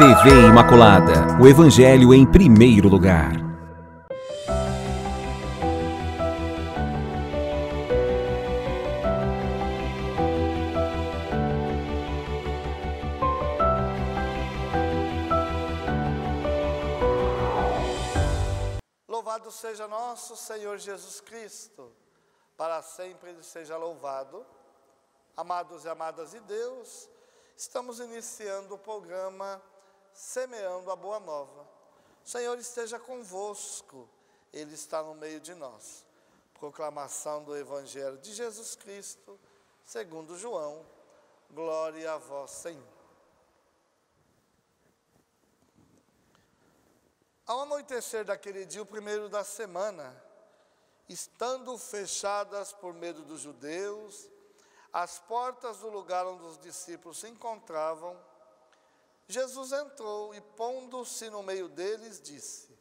TV Imaculada, o Evangelho em primeiro lugar. Louvado seja nosso Senhor Jesus Cristo, para sempre Ele seja louvado. Amados e amadas de Deus, estamos iniciando o programa Semeando a Boa Nova. O Senhor esteja convosco, Ele está no meio de nós. Proclamação do Evangelho de Jesus Cristo, segundo João. Glória a vós, Senhor. Ao anoitecer daquele dia, o primeiro da semana, estando fechadas por medo dos judeus, as portas do lugar onde os discípulos se encontravam, Jesus entrou e, pondo-se no meio deles, disse: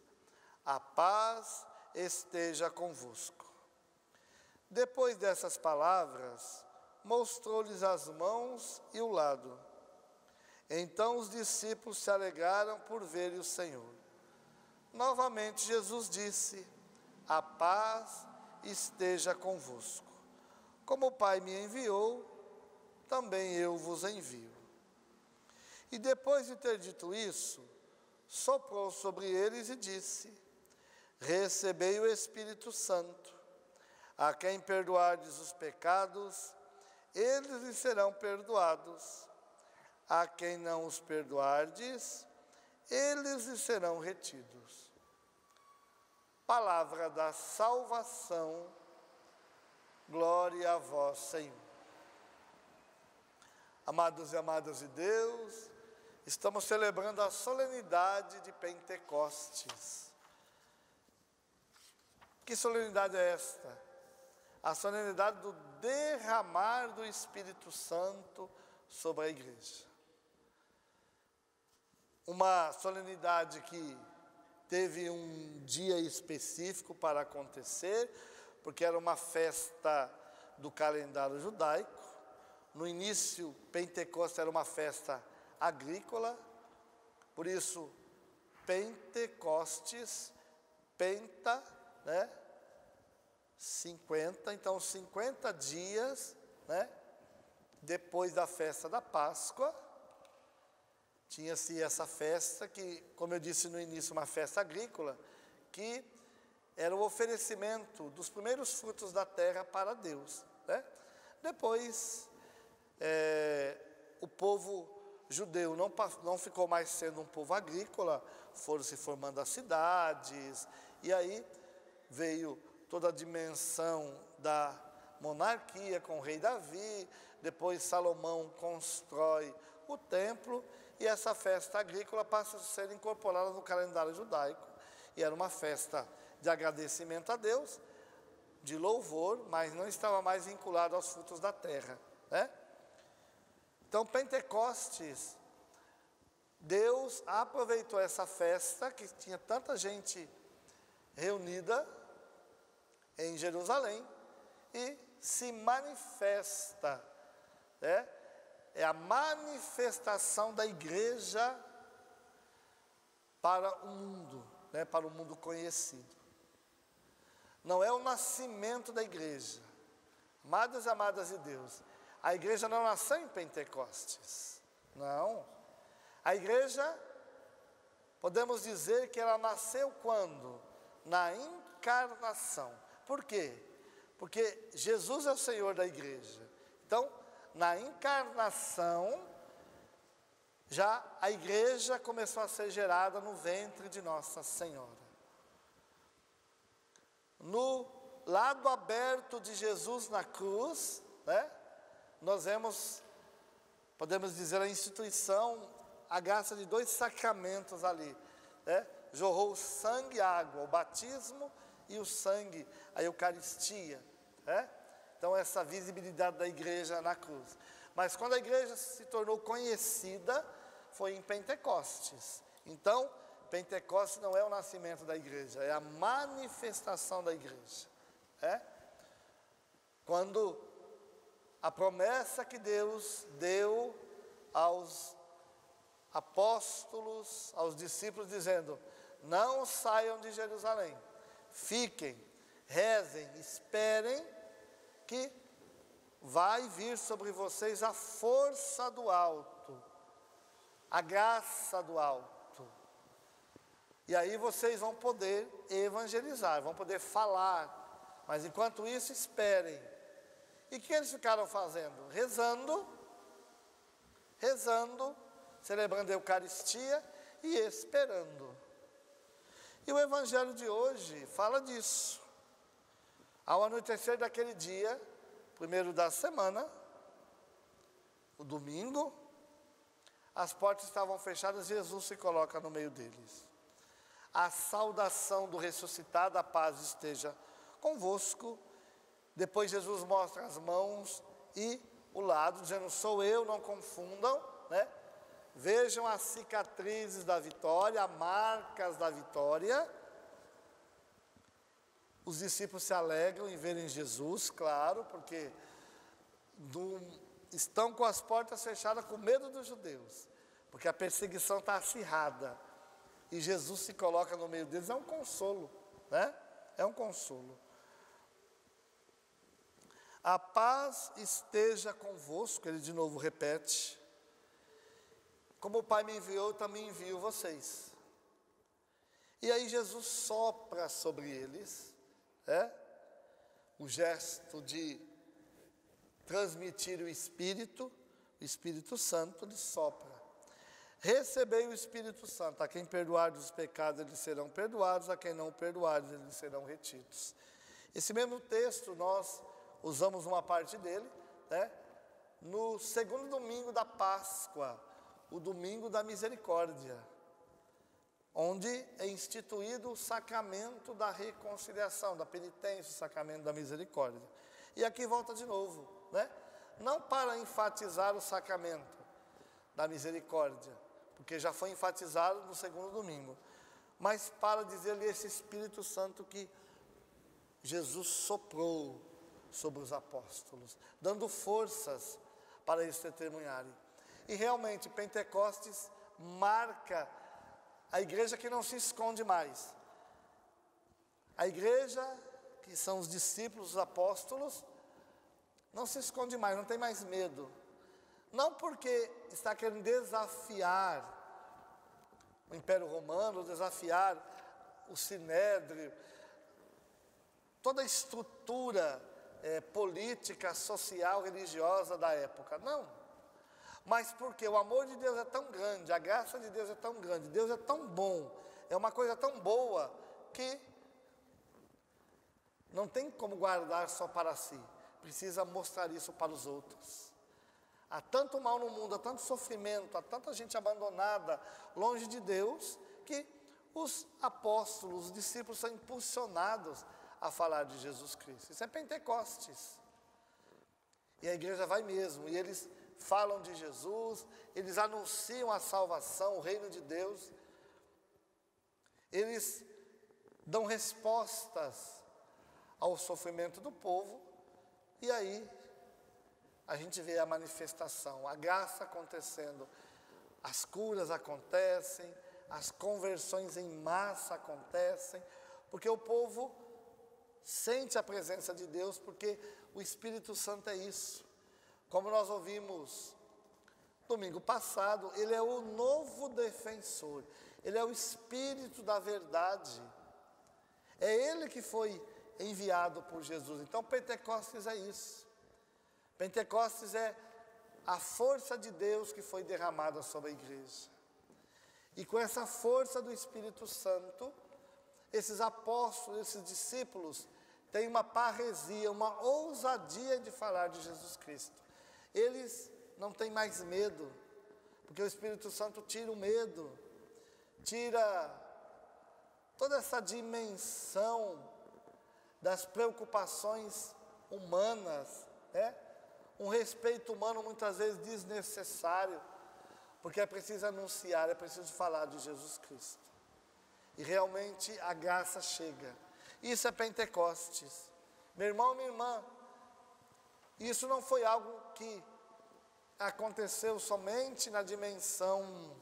a paz esteja convosco. Depois dessas palavras, mostrou-lhes as mãos e o lado. Então os discípulos se alegraram por verem o Senhor. Novamente Jesus disse: a paz esteja convosco. Como o Pai me enviou, também eu vos envio. E depois de ter dito isso, soprou sobre eles e disse: recebei o Espírito Santo. A quem perdoardes os pecados, eles lhes serão perdoados. A quem não os perdoardes, eles lhes serão retidos. Palavra da salvação, glória a vós, Senhor. Amados e amadas de Deus, estamos celebrando a solenidade de Pentecostes. Que solenidade é esta? A solenidade do derramar do Espírito Santo sobre a igreja. Uma solenidade que teve um dia específico para acontecer, porque era uma festa do calendário judaico. No início, Pentecostes era uma festa agrícola, por isso, Pentecostes, penta, 50, então 50 dias, depois da festa da Páscoa, tinha-se essa festa que, como eu disse no início, uma festa agrícola, que era o oferecimento dos primeiros frutos da terra para Deus. Depois, o povo judeu não ficou mais sendo um povo agrícola, foram se formando as cidades, e aí veio toda a dimensão da monarquia com o rei Davi, depois Salomão constrói o templo, e essa festa agrícola passa a ser incorporada no calendário judaico, e era uma festa de agradecimento a Deus, de louvor, mas não estava mais vinculado aos frutos da terra, Então, Pentecostes, Deus aproveitou essa festa, que tinha tanta gente reunida em Jerusalém, e se manifesta, é a manifestação da igreja para o mundo, para o mundo conhecido. Não é o nascimento da igreja. Amados e amadas de Deus, a igreja não nasceu em Pentecostes, não. A igreja, podemos dizer que ela nasceu quando? Na encarnação. Por quê? Porque Jesus é o Senhor da igreja. Então, na encarnação, já a igreja começou a ser gerada no ventre de Nossa Senhora. No lado aberto de Jesus na cruz, nós vemos, podemos dizer, a instituição, a graça de dois sacramentos ali, jorrou sangue e água, o batismo e o sangue, a Eucaristia, Então essa visibilidade da igreja na cruz. Mas quando a igreja se tornou conhecida, foi em Pentecostes. Então, Pentecostes não é o nascimento da igreja, é a manifestação da igreja. Quando a promessa que Deus deu aos apóstolos aos discípulos dizendo: não saiam de Jerusalém, fiquem, rezem, esperem que vai vir sobre vocês a força do alto, a graça do alto. E aí vocês vão poder evangelizar, vão poder falar. Mas enquanto isso, esperem. E o que eles ficaram fazendo? Rezando, celebrando a Eucaristia e esperando. E o Evangelho de hoje fala disso. Ao anoitecer daquele dia, primeiro da semana, o domingo, as portas estavam fechadas e Jesus se coloca no meio deles. A saudação do ressuscitado, a paz esteja convosco. Depois Jesus mostra as mãos e o lado, dizendo: sou eu, não confundam, né? Vejam as cicatrizes da vitória, as marcas da vitória. Os discípulos se alegram em verem Jesus, claro, porque estão com as portas fechadas com medo dos judeus, porque a perseguição está acirrada. E Jesus se coloca no meio deles, é um consolo, né? É um consolo. A paz esteja convosco, ele de novo repete. Como o Pai me enviou, eu também envio vocês. E aí Jesus sopra sobre eles, o gesto de transmitir o Espírito Santo, ele sopra. Recebei o Espírito Santo, a quem perdoar dos pecados, eles serão perdoados, a quem não perdoar, eles serão retidos. Esse mesmo texto, nós usamos uma parte dele, no segundo domingo da Páscoa, o domingo da misericórdia, onde é instituído o sacramento da reconciliação, da penitência, o sacramento da misericórdia. E aqui volta de novo, não para enfatizar o sacramento da misericórdia, porque já foi enfatizado no segundo domingo, mas para dizer-lhe esse Espírito Santo que Jesus soprou sobre os apóstolos, dando forças para eles testemunharem. E realmente Pentecostes marca a igreja que não se esconde mais. A igreja, que são os discípulos, os apóstolos, não se esconde mais, não tem mais medo. Não porque está querendo desafiar o Império Romano, desafiar o Sinédrio, toda a estrutura política, social, religiosa da época. Não. Mas porque o amor de Deus é tão grande, a graça de Deus é tão grande, Deus é tão bom, é uma coisa tão boa que não tem como guardar só para si. Precisa mostrar isso para os outros. Há tanto mal no mundo, há tanto sofrimento, há tanta gente abandonada, longe de Deus, que os apóstolos, os discípulos são impulsionados a falar de Jesus Cristo. Isso é Pentecostes. E a igreja vai mesmo, e eles falam de Jesus, eles anunciam a salvação, o reino de Deus. Eles dão respostas ao sofrimento do povo, e aí a gente vê a manifestação, a graça acontecendo, as curas acontecem, as conversões em massa acontecem, porque o povo sente a presença de Deus, porque o Espírito Santo é isso. Como nós ouvimos domingo passado, ele é o novo defensor, ele é o Espírito da verdade, é ele que foi enviado por Jesus. Então Pentecostes é isso. Pentecostes é a força de Deus que foi derramada sobre a igreja. E com essa força do Espírito Santo, esses apóstolos, esses discípulos, têm uma parresia, uma ousadia de falar de Jesus Cristo. Eles não têm mais medo, porque o Espírito Santo tira o medo, tira toda essa dimensão das preocupações humanas, um respeito humano muitas vezes desnecessário, porque é preciso anunciar, é preciso falar de Jesus Cristo. E realmente a graça chega. Isso é Pentecostes. Meu irmão, minha irmã, isso não foi algo que aconteceu somente na dimensão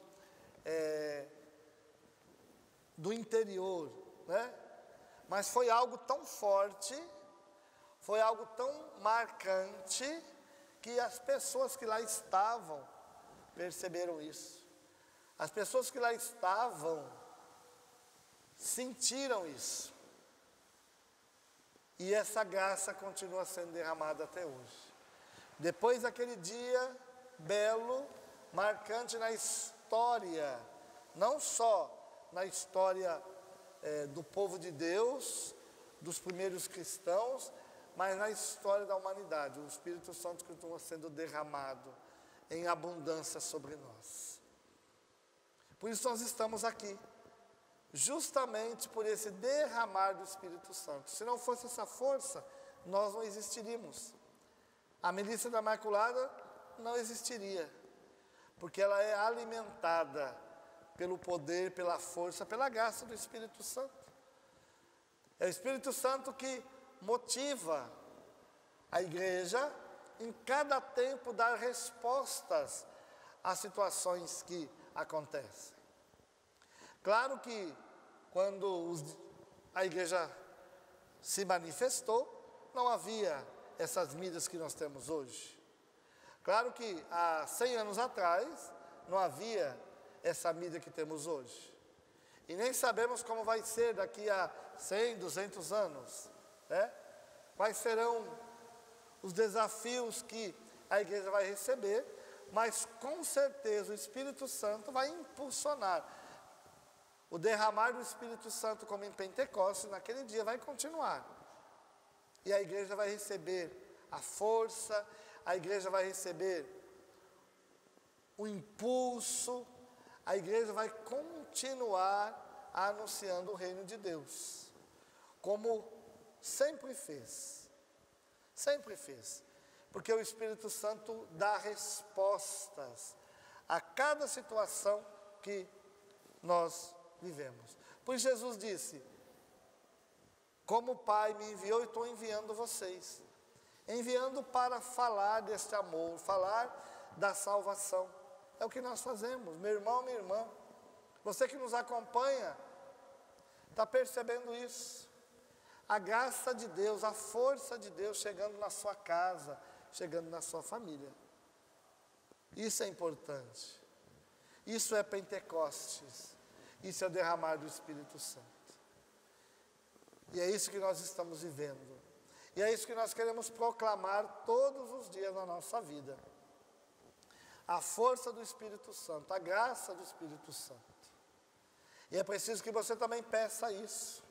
do interior, né? Mas foi algo tão forte, foi algo tão marcante, que as pessoas que lá estavam perceberam isso. As pessoas que lá estavam sentiram isso. E essa graça continua sendo derramada até hoje. Depois daquele dia belo, marcante na história, não só na história do povo de Deus, dos primeiros cristãos, mas na história da humanidade, o Espírito Santo continua sendo derramado em abundância sobre nós. Por isso nós estamos aqui, justamente por esse derramar do Espírito Santo. Se não fosse essa força, nós não existiríamos. A milícia da Imaculada não existiria, porque ela é alimentada pelo poder, pela força, pela graça do Espírito Santo. É o Espírito Santo que motiva a igreja em cada tempo dar respostas às situações que acontecem. Claro que quando a igreja se manifestou, não havia essas mídias que nós temos hoje. Claro que há 100 anos atrás não havia essa mídia que temos hoje. E nem sabemos como vai ser daqui a 100, 200 anos, né? Quais serão os desafios que a igreja vai receber, mas com certeza o Espírito Santo vai impulsionar. O derramar do Espírito Santo, como em Pentecostes, naquele dia vai continuar. E a igreja vai receber a força, a igreja vai receber o impulso, a igreja vai continuar anunciando o reino de Deus, como sempre fez. Sempre fez. Porque o Espírito Santo dá respostas a cada situação que nós vivemos. Pois Jesus disse: como o Pai me enviou, eu estou enviando vocês. Enviando para falar deste amor, falar da salvação. É o que nós fazemos, meu irmão, minha irmã. Você que nos acompanha, está percebendo isso. A graça de Deus, a força de Deus chegando na sua casa, chegando na sua família. Isso é importante. Isso é Pentecostes. Isso é o derramar do Espírito Santo. E é isso que nós estamos vivendo. E é isso que nós queremos proclamar todos os dias na nossa vida. A força do Espírito Santo, a graça do Espírito Santo. E é preciso que você também peça isso,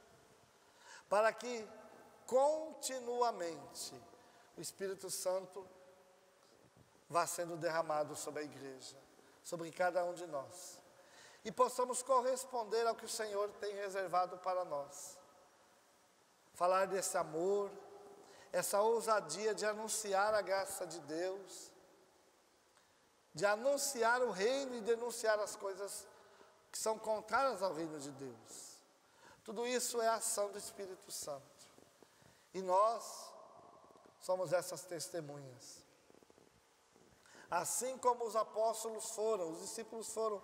para que continuamente o Espírito Santo vá sendo derramado sobre a igreja, sobre cada um de nós, e possamos corresponder ao que o Senhor tem reservado para nós. Falar desse amor, essa ousadia de anunciar a graça de Deus, de anunciar o reino e denunciar as coisas que são contrárias ao reino de Deus. Tudo isso é a ação do Espírito Santo. E nós somos essas testemunhas. Assim como os apóstolos foram, os discípulos foram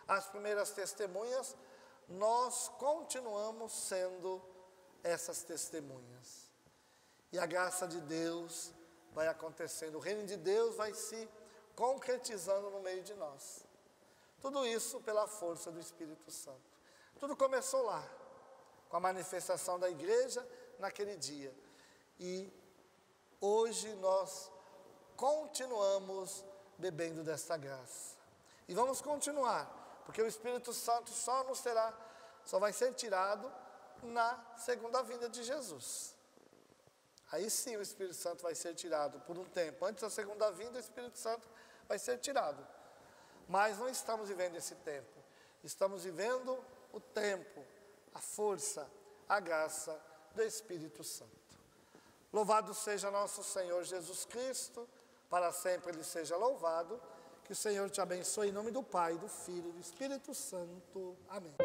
as primeiras testemunhas, nós continuamos sendo essas testemunhas. E a graça de Deus vai acontecendo, o reino de Deus vai se concretizando no meio de nós. Tudo isso pela força do Espírito Santo. Tudo começou lá, com a manifestação da igreja naquele dia. E hoje nós continuamos bebendo desta graça. E vamos continuar, porque o Espírito Santo só vai ser tirado na segunda vinda de Jesus. Aí sim o Espírito Santo vai ser tirado por um tempo. Antes da segunda vinda, o Espírito Santo vai ser tirado. Mas não estamos vivendo esse tempo. Estamos vivendo o tempo, a força, a graça do Espírito Santo. Louvado seja nosso Senhor Jesus Cristo, para sempre Ele seja louvado. Que o Senhor te abençoe em nome do Pai, do Filho e do Espírito Santo. Amém.